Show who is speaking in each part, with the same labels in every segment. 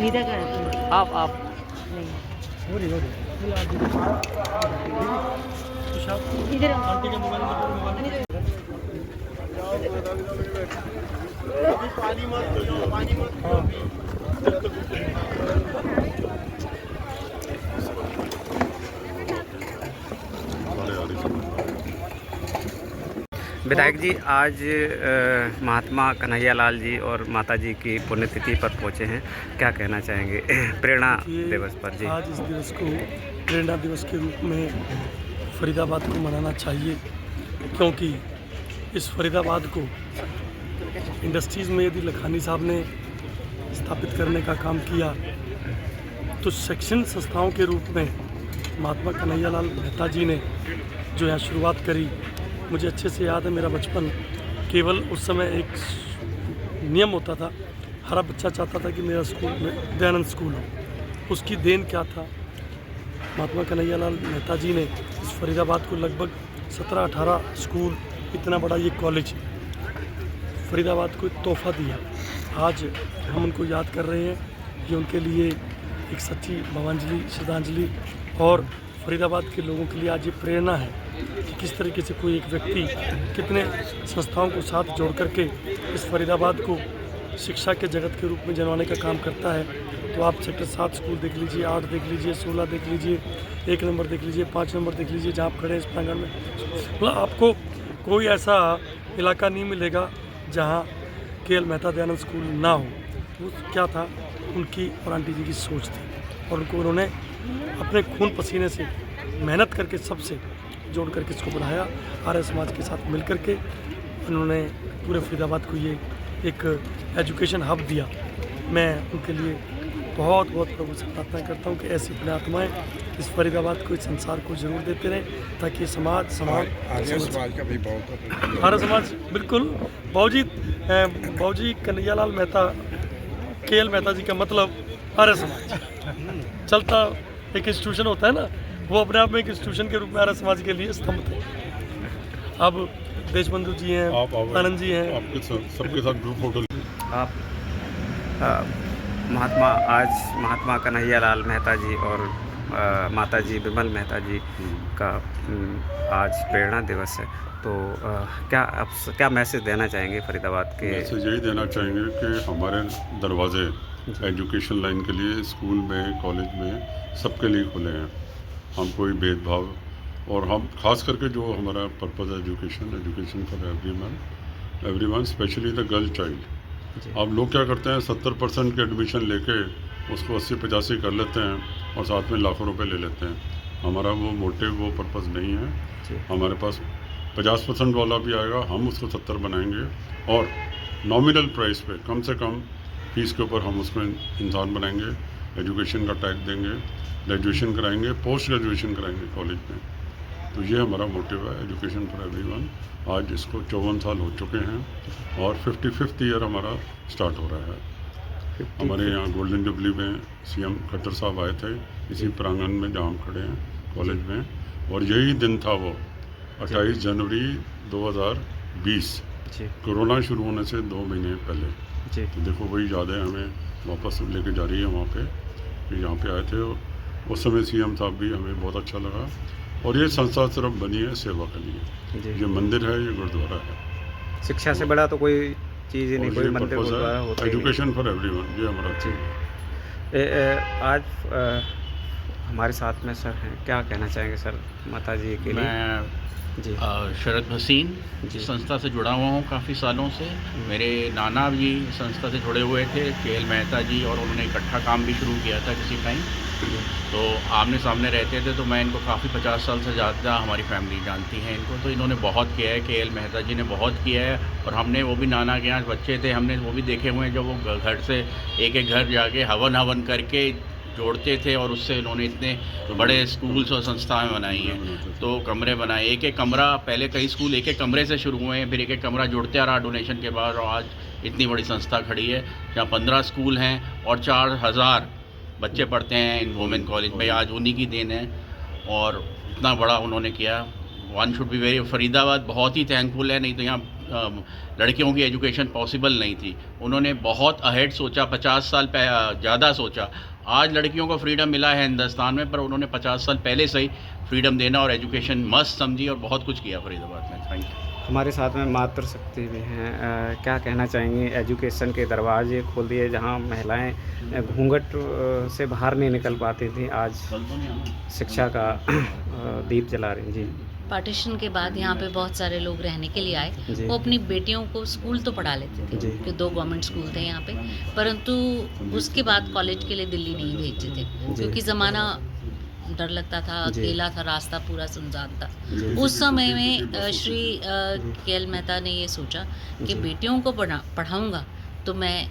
Speaker 1: फरीदा का
Speaker 2: आप
Speaker 1: नहीं
Speaker 3: हो रही
Speaker 1: इधर
Speaker 3: आंटी के मोबाइल पानी
Speaker 2: विधायक जी आज महात्मा कन्हैयालाल जी और माता जी की पुण्यतिथि पर पहुंचे हैं, क्या कहना चाहेंगे प्रेरणा दिवस पर? जी,
Speaker 3: आज इस दिवस को प्रेरणा दिवस के रूप में फरीदाबाद को मनाना चाहिए, क्योंकि इस फरीदाबाद को इंडस्ट्रीज़ में यदि लखानी साहब ने स्थापित करने का काम किया तो शैक्षणिक संस्थाओं के रूप में महात्मा कन्हैयालाल मेहता जी ने जो यहाँ शुरुआत करी। मुझे अच्छे से याद है, मेरा बचपन केवल उस समय एक नियम होता था, हर बच्चा चाहता था कि मेरा स्कूल में दयानंद स्कूल हो। उसकी देन क्या था, महात्मा कन्हैयालाल मेहता जी ने इस फरीदाबाद को लगभग 17-18 स्कूल, इतना बड़ा ये कॉलेज फरीदाबाद को तोहफा दिया। आज हम उनको याद कर रहे हैं, ये उनके लिए एक सच्ची भावांजलि, श्रद्धांजलि और फरीदाबाद के लोगों के लिए आज ये प्रेरणा है कि किस तरीके से कोई एक व्यक्ति कितने संस्थाओं को साथ जोड़ करके इस फरीदाबाद को शिक्षा के जगत के रूप में जनवाने का काम करता है। तो आप सेक्टर 7 स्कूल देख लीजिए, 8 देख लीजिए, 16 देख लीजिए, 1 नंबर देख लीजिए, 5 नंबर देख लीजिए, जहाँ आप खड़े हैं इस प्रांगण में, मतलब आपको कोई ऐसा इलाका नहीं मिलेगा जहाँ KL मेहता दयानंद स्कूल ना हो। वो क्या था, उनकी और आंटी जी की सोच थी और उन्होंने अपने खून पसीने से मेहनत करके सबसे जोड़ करके इसको बढ़ाया। आर्य समाज के साथ मिल करके उन्होंने पूरे फरीदाबाद को ये एक एजुकेशन हब दिया। मैं उनके लिए बहुत बहुत प्रभु से प्रार्थना करता हूँ कि ऐसी पुण्यात्माएँ इस फरीदाबाद को, इस संसार को जरूर देते रहें, ताकि समाज
Speaker 4: आर्य समाज का भी बहुत
Speaker 3: आर्य समाज बिल्कुल बाबूजी कन्हैयालाल मेहता, KL मेहता जी का मतलब आर्य समाज चलता एक इंस्टीट्यूशन होता है ना, वो अपने आप में एक इंस्टीट्यूशन के रूप में आर्य समाज के लिए स्तंभ थे। अब देशबंधु जी हैं, आनंद जी हैं,
Speaker 4: आपके सबके साथ ग्रुप फोटो
Speaker 2: आप महात्मा कन्हैयालाल मेहता जी और माता जी विमल मेहता जी का आज प्रेरणा दिवस है, तो क्या मैसेज देना चाहेंगे फरीदाबाद के?
Speaker 4: मैसेज यही देना चाहेंगे कि हमारे दरवाजे एजुकेशन लाइन के लिए स्कूल में, कॉलेज में सबके लिए खुले हैं। हम कोई भेदभाव, और हम खास करके जो हमारा पर्पज़ है education for everyone, specially the girl child. अब लोग क्या करते हैं, 70% के एडमिशन लेके उसको 80-85 कर लेते हैं और साथ में लाखों रुपए ले लेते हैं। हमारा वो मोटिव, वो पर्पज़ नहीं है। हमारे पास 50% वाला भी आएगा, हम उसको 70 बनाएंगे और नॉमिनल प्राइस पे कम से कम फीस के ऊपर हम उसमें इंसान बनाएंगे, एजुकेशन का टैग देंगे, ग्रेजुएशन कराएंगे, पोस्ट ग्रेजुएशन कराएंगे कॉलेज में। तो ये हमारा मोटिव है, एजुकेशन फॉर एवरीवन। आज इसको 54 साल हो चुके हैं और 55th ईयर हमारा स्टार्ट हो रहा है। हमारे यहाँ गोल्डन जुबली में CM खट्टर साहब आए थे, इसी प्रांगण में जहाँ हम खड़े हैं कॉलेज में, और यही दिन था वो 28 जनवरी 2020, कोरोना शुरू होने से 2 महीने पहले। तो देखो वही यादें हमें वापस लेके जा रही है वहाँ पे, कि यहाँ पे आए थे उस समय CM साहब भी, हमें बहुत अच्छा लगा। और ये संस्था सिर्फ बनी है सेवा के लिए, ये मंदिर है, ये गुरुद्वारा है।
Speaker 2: शिक्षा से बड़ा तो कोई चीज़ ही नहीं, कोई मंदिर गुरुद्वारा होता है।
Speaker 4: एजुकेशन फॉर एवरीवन, ये हमारा
Speaker 2: आज हमारे साथ में सर हैं, क्या कहना चाहेंगे सर माता जी के लिए?
Speaker 5: मैं शरद भसीन इस संस्था से जुड़ा हुआ हूँ काफ़ी सालों से। मेरे नाना भी संस्था से जुड़े हुए थे, KL मेहता जी, और उन्होंने इकट्ठा काम भी शुरू किया था किसी टाइम। तो आमने सामने रहते थे, तो मैं इनको काफ़ी 50 साल से ज़्यादा हमारी फैमिली जानती है इनको। तो इन्होंने बहुत किया है, KL मेहता जी ने बहुत किया है। और हमने वो भी नाना के यहाँ बच्चे थे, हमने वो भी देखे हुए हैं जब वो घर से एक घर जाके हवन करके जोड़ते थे, और उससे उन्होंने इतने बड़े स्कूल्स और संस्थाएं बनाई हैं। तो कमरे बनाए, एक कमरा, पहले कई स्कूल एक कमरे से शुरू हुए हैं, फिर एक कमरा जुड़ते आ रहा डोनेशन के बाद, और आज इतनी बड़ी संस्था खड़ी है जहाँ 15 स्कूल हैं और 4000 बच्चे पढ़ते हैं इन वुमेन कॉलेज में। आज उन्हीं की देन है और इतना बड़ा उन्होंने किया। One should be very, Faridabad बहुत ही थैंकफुल है, नहीं तो यहाँ लड़कियों की एजुकेशन पॉसिबल नहीं थी। उन्होंने बहुत अहेड सोचा, 50 साल ज़्यादा सोचा। आज लड़कियों को फ्रीडम मिला है हिंदुस्तान में, पर उन्होंने 50 साल पहले से ही फ्रीडम देना और एजुकेशन मस्ट समझी और बहुत कुछ किया फरीदाबाद में। Thank you.
Speaker 2: हमारे साथ में मातृशक्ति भी हैं, क्या कहना चाहेंगी? एजुकेशन के दरवाजे खोल दिए, जहां महिलाएं घूंघट से बाहर नहीं निकल पाती थी, आज शिक्षा का दीप जला रही हैं। जी।
Speaker 6: पार्टीशन के बाद यहाँ पे बहुत सारे लोग रहने के लिए आए।
Speaker 2: जी।
Speaker 6: वो अपनी बेटियों को स्कूल तो पढ़ा लेते थे
Speaker 2: जी।
Speaker 6: क्योंकि 2 गवर्नमेंट स्कूल थे यहाँ पे, परंतु उसके बाद कॉलेज के लिए दिल्ली नहीं भेजते थे क्योंकि ज़माना डर लगता था,
Speaker 2: जी।
Speaker 6: अकेला था, रास्ता पूरा सुनसान था।
Speaker 2: जी।
Speaker 6: उस समय में श्री के.एल. मेहता ने ये सोचा कि
Speaker 2: जी।
Speaker 6: बेटियों को पढ़ाऊँगा तो मैं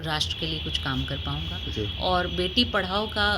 Speaker 6: राष्ट्र के लिए कुछ काम कर पाऊँगा,
Speaker 2: जी।
Speaker 6: और बेटी पढ़ाओ का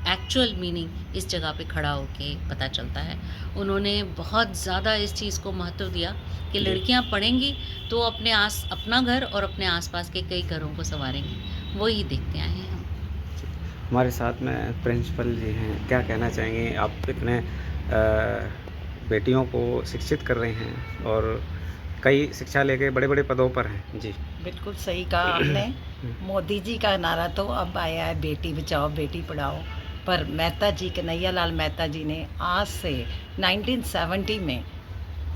Speaker 6: एक्चुअल मीनिंग इस जगह पे खड़ा होके पता चलता है। उन्होंने बहुत ज़्यादा इस चीज़ को महत्व दिया कि लड़कियां पढ़ेंगी तो अपना घर और अपने आसपास के कई घरों को संवारेंगी। वही देखते आए हैं हम।
Speaker 2: हमारे साथ में प्रिंसिपल जी हैं, क्या कहना चाहेंगे? आप इतने बेटियों को शिक्षित कर रहे हैं और कई शिक्षा लेके बड़े बड़े पदों पर हैं। जी।
Speaker 1: बिल्कुल सही कहा आपने। मोदी जी का नारा तो अब आया है, बेटी बचाओ बेटी पढ़ाओ, पर मेहता जी, कन्हैया लाल मेहता जी ने आज से 1970 में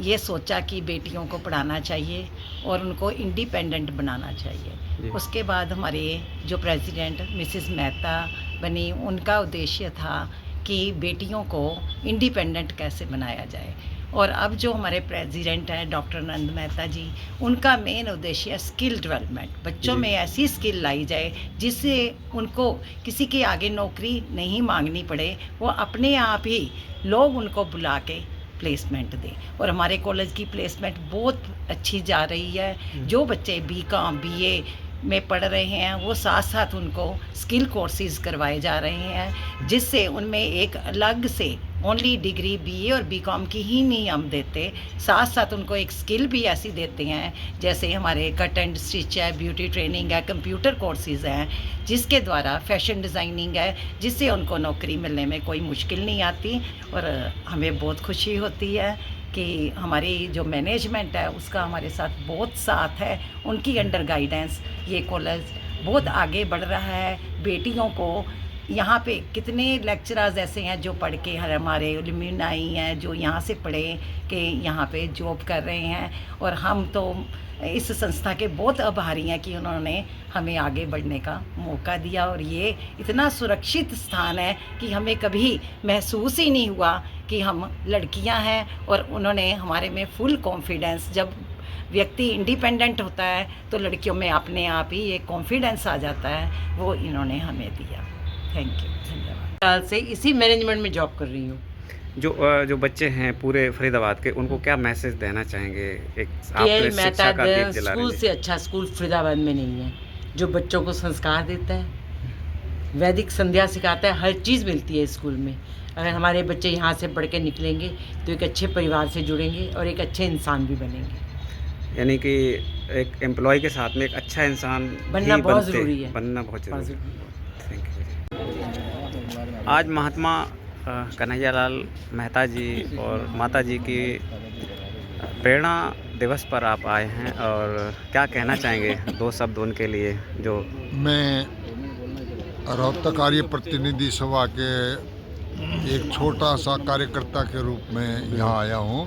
Speaker 1: ये सोचा कि बेटियों को पढ़ाना चाहिए और उनको इंडिपेंडेंट बनाना चाहिए। उसके बाद हमारे जो प्रेसिडेंट मिसेस मेहता बनी, उनका उद्देश्य था कि बेटियों को इंडिपेंडेंट कैसे बनाया जाए। और अब जो हमारे प्रेसिडेंट हैं डॉक्टर नंद मेहता जी, उनका मेन उद्देश्य है स्किल डेवलपमेंट। बच्चों में ऐसी स्किल लाई जाए जिससे उनको किसी के आगे नौकरी नहीं मांगनी पड़े, वो अपने आप ही लोग उनको बुला के प्लेसमेंट दें। और हमारे कॉलेज की प्लेसमेंट बहुत अच्छी जा रही है। जो बच्चे BCom BA में पढ़ रहे हैं, वो साथ साथ उनको स्किल कोर्सेज करवाए जा रहे हैं, जिससे उनमें एक अलग से ओनली डिग्री BA और BCom की ही नहीं हम देते, साथ साथ उनको एक स्किल भी ऐसी देते हैं, जैसे हमारे कट एंड स्टिच है, ब्यूटी ट्रेनिंग है, कंप्यूटर कोर्सेज हैं, जिसके द्वारा फैशन डिज़ाइनिंग है, जिससे उनको नौकरी मिलने में कोई मुश्किल नहीं आती। और हमें बहुत खुशी होती है कि हमारी जो मैनेजमेंट है उसका हमारे साथ बहुत साथ है। उनकी अंडर गाइडेंस ये कॉलेज बहुत आगे बढ़ रहा है। बेटियों को यहाँ पे कितने लेक्चरर्स ऐसे हैं जो पढ़ के हमारे एलुमनाई हैं जो यहाँ से पढ़े के यहाँ पे जॉब कर रहे हैं, और हम तो इस संस्था के बहुत आभारी हैं कि उन्होंने हमें आगे बढ़ने का मौका दिया। और ये इतना सुरक्षित स्थान है कि हमें कभी महसूस ही नहीं हुआ कि हम लड़कियां हैं, और उन्होंने हमारे में फुल कॉन्फिडेंस, जब व्यक्ति इंडिपेंडेंट होता है तो लड़कियों में अपने आप ही एक कॉन्फिडेंस आ जाता है, वो इन्होंने हमें दिया। थैंक यू, धन्यवाद।
Speaker 7: साल से इसी मैनेजमेंट में जॉब कर रही हूँ।
Speaker 2: जो बच्चे हैं पूरे फरीदाबाद के, उनको क्या मैसेज देना चाहेंगे? एक
Speaker 7: के.एल. मेहता स्कूल से अच्छा स्कूल फरीदाबाद में नहीं है, जो बच्चों को संस्कार देता है, वैदिक संध्या सिखाता है, हर चीज़ मिलती है स्कूल में। अगर हमारे बच्चे यहाँ से पढ़ के निकलेंगे तो एक अच्छे परिवार से जुड़ेंगे और एक अच्छे इंसान भी बनेंगे।
Speaker 2: यानी कि एक एम्प्लॉय के साथ में एक अच्छा इंसान
Speaker 7: बनना बहुत ज़रूरी है।
Speaker 2: बनना बहुत ज़रूरी है। Thank you. आज महात्मा कन्हैया लाल मेहता जी और माता जी की प्रेरणा दिवस पर आप आए हैं, और क्या कहना चाहेंगे 2 शब्द उनके लिए? जो
Speaker 8: मैं रोहतक आर्य प्रतिनिधि सभा के एक छोटा सा कार्यकर्ता के रूप में यहाँ आया हूँ।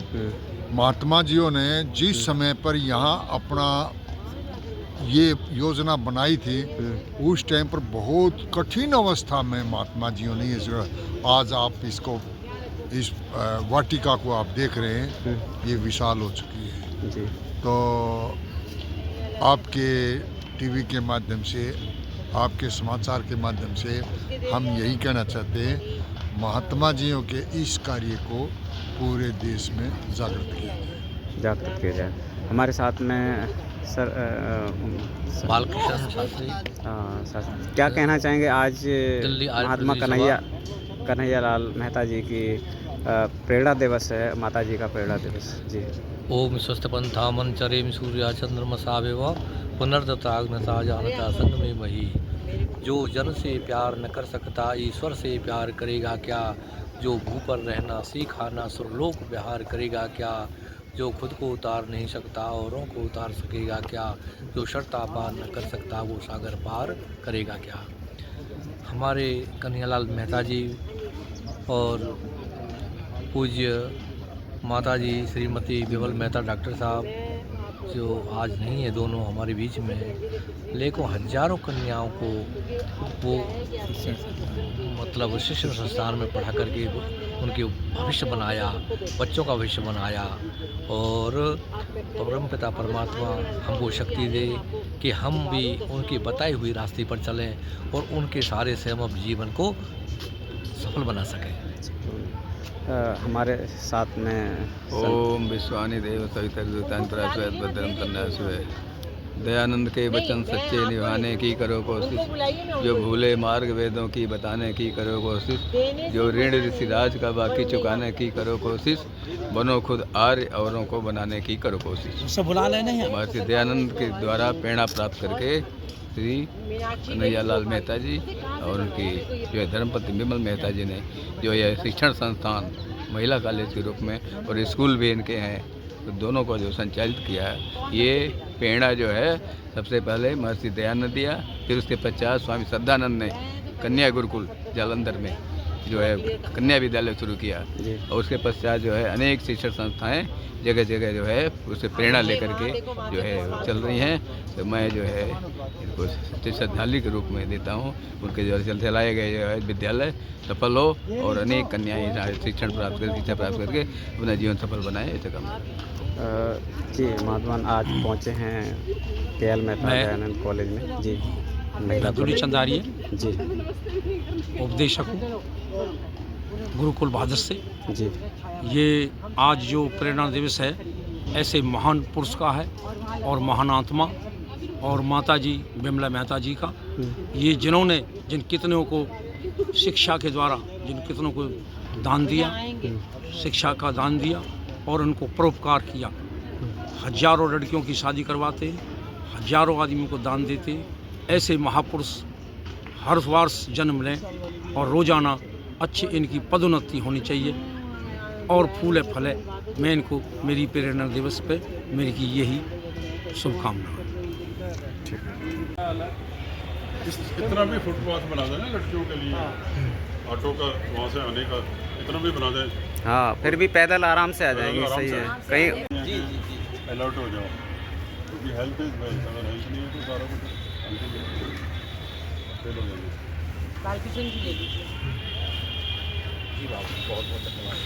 Speaker 8: महात्मा जियों ने जिस समय पर यहाँ अपना ये योजना बनाई थी, उस टाइम पर बहुत कठिन अवस्था में महात्मा जियों ने आज आप इसको, इस वाटिका को आप देख रहे हैं, ये विशाल हो चुकी है।
Speaker 2: जी।
Speaker 8: तो आपके टीवी के माध्यम से, आपके समाचार के माध्यम से हम यही कहना चाहते हैं, महात्मा जियों के इस कार्य को पूरे देश में जागृत किया जाए। हमारे साथ में सर
Speaker 9: बालकृष्ण शास्त्री,
Speaker 2: क्या कहना चाहेंगे आज महात्मा कन्हैया लाल मेहता जी की प्रेरणा दिवस है, माता जी का प्रेरणा दिवस? जी।
Speaker 9: ओम स्वस्थपंथामन चरेम सूर्या चंद्रमसावेव पुनर्दताग्नता जानता संग में मही। जो जन से प्यार न कर सकता ईश्वर से प्यार करेगा क्या, जो भू पर रहना सीखा ना सुरलोक विहार करेगा क्या, जो खुद को उतार नहीं सकता औरों को उतार सकेगा क्या, जो शर्ता पार न कर सकता वो सागर पार करेगा क्या। हमारे कन्हैयालाल मेहता जी और पूज्य माता जी श्रीमती विमल मेहता डॉक्टर साहब जो आज नहीं है, दोनों हमारे बीच में है, लेकिन हजारों कन्याओं को वो मतलब शिक्षण संस्थान में पढ़ा करके उनके भविष्य बनाया, बच्चों का भविष्य बनाया। और परमपिता परमात्मा हमको शक्ति दे कि हम भी उनकी बताई हुई रास्ते पर चलें और उनके सारे सहम जीवन को सफल बना सकें।
Speaker 2: हमारे साथ में
Speaker 10: ओम विश्वानी देव सवितरतांतराश्वेत भद्रम तन्नाश्वे। दयानंद के वचन सच्चे निभाने की करो कोशिश, जो भूले मार्ग वेदों की बताने की करो कोशिश, जो ऋण ऋषिराज का बाकी चुकाने की करो कोशिश, बनो खुद आर्य औरों को बनाने की करो कोशिश।
Speaker 3: बुला लेना
Speaker 10: महर्षि दयानंद के द्वारा प्रेरणा प्राप्त करके श्री कन्हैयालाल मेहता जी और उनकी जो है धर्मपत्नी विमल मेहता जी ने जो यह शिक्षण संस्थान महिला कॉलेज के रूप में और स्कूल भी इनके हैं, तो दोनों को जो संचालित किया है, ये प्रेरणा जो है सबसे पहले महर्षि दयानंद दिया, फिर उसके पश्चात स्वामी श्रद्धानंद ने कन्या गुरुकुल जालंधर में जो है कन्या विद्यालय शुरू किया, और उसके पश्चात जो है अनेक शिक्षण संस्थाएं जगह जगह जो है उससे प्रेरणा लेकर के जो है चल रही हैं। तो मैं जो है इनको श्रद्धांजलि के रूप में देता हूँ। उनके जो चलाए गए जो है विद्यालय सफल हो और अनेक कन्याएं शिक्षण प्राप्त कर शिक्षा प्राप्त करके अपना जीवन सफल बनाए, ऐसा काम।
Speaker 2: जी महात्मा आज पहुँचे हैं KL मेहता दयानंद कॉलेज में। जी महिला
Speaker 11: चंदारी
Speaker 2: जी
Speaker 11: उपदेशक हूँ गुरुकुल बहादुर से।
Speaker 2: जी
Speaker 11: ये आज जो प्रेरणा दिवस है ऐसे महान पुरुष का है और महान आत्मा और माता जी विमला मेहता जी का, ये जिन्होंने जिन कितनों को शिक्षा के द्वारा जिन कितनों को दान दिया, शिक्षा का दान दिया और उनको परोपकार किया। हजारों लड़कियों की शादी करवाते, हजारों आदमियों को दान देते। ऐसे महापुरुष हर वर्ष जन्म लें और रोज़ाना अच्छी इनकी पदोन्नति होनी चाहिए और फूले फले। मैं इनको मेरी प्रेरणा दिवस पे मेरी की यही शुभकामना है।
Speaker 4: इतना भी फुटपाथ बना दें ना लड़कियों के लिए, ऑटो का वहाँ से आने का इतना भी बना दें।
Speaker 2: हाँ, फिर भी पैदल आराम से आ जाएंगे। सही है, कहीं
Speaker 4: अलर्ट हो जाओ, क्योंकि हेल्थ इज वेल्थ। अगर हेल्थ नहीं है तो सारा कुछ फेल हो जाएंगे।
Speaker 11: जी बाबू बहुत बहुत धन्यवाद।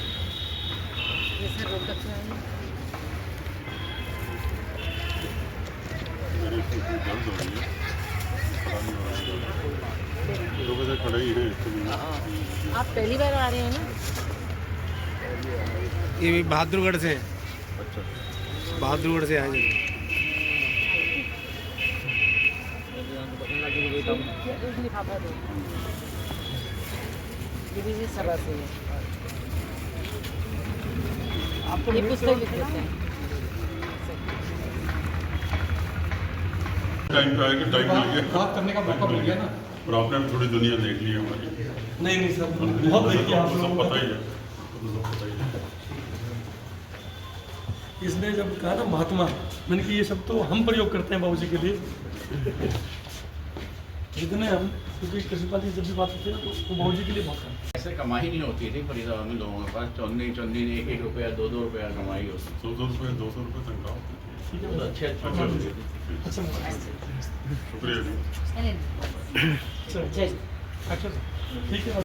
Speaker 4: मेरी दर्द हो रही है, पता नहीं हो रहा है, 2 बजे खड़े ही हैं।
Speaker 7: आप पहली बार आ रहे हैं ना?
Speaker 11: ये बहादुरगढ़ से,
Speaker 4: अच्छा,
Speaker 11: बहादुरगढ़ से आए हैं।
Speaker 7: आपको ये पुस्तक लिख देते हैं।
Speaker 4: टाइम पे आएगा, टाइम मिल गया,
Speaker 3: बात करने का मौका मिल गया ना।
Speaker 4: और आपने भी थोड़ी दुनिया देख ली है हमारी।
Speaker 3: नहीं सर, बहुत देखिए आप
Speaker 4: सब
Speaker 3: लोगों
Speaker 4: पता
Speaker 3: को।
Speaker 4: ही है, सब पता ही है।
Speaker 3: इसने जब कहा ना महात्मा, मैंने कि ये सब तो हम प्रयोग करते हैं बाबूजी के लिए। जितने हम, क्योंकि कृषिपाल की जब भी बात होती है तो वो बाबूजी के लिए बहुत करते हैं।
Speaker 5: ऐसे कमाई नहीं होती थी फरीदाबाद में लोगों के पास। चौंदी चौंदी ने 1-1 रुपया 2-2 रुपया कमाई होती।
Speaker 4: 100 रुपये 200 रुपये तनख्वाह होती थी।
Speaker 3: ठीक है,
Speaker 5: अच्छे
Speaker 3: अच्छा
Speaker 4: शुक्रिया जी।
Speaker 3: अच्छा ठीक है।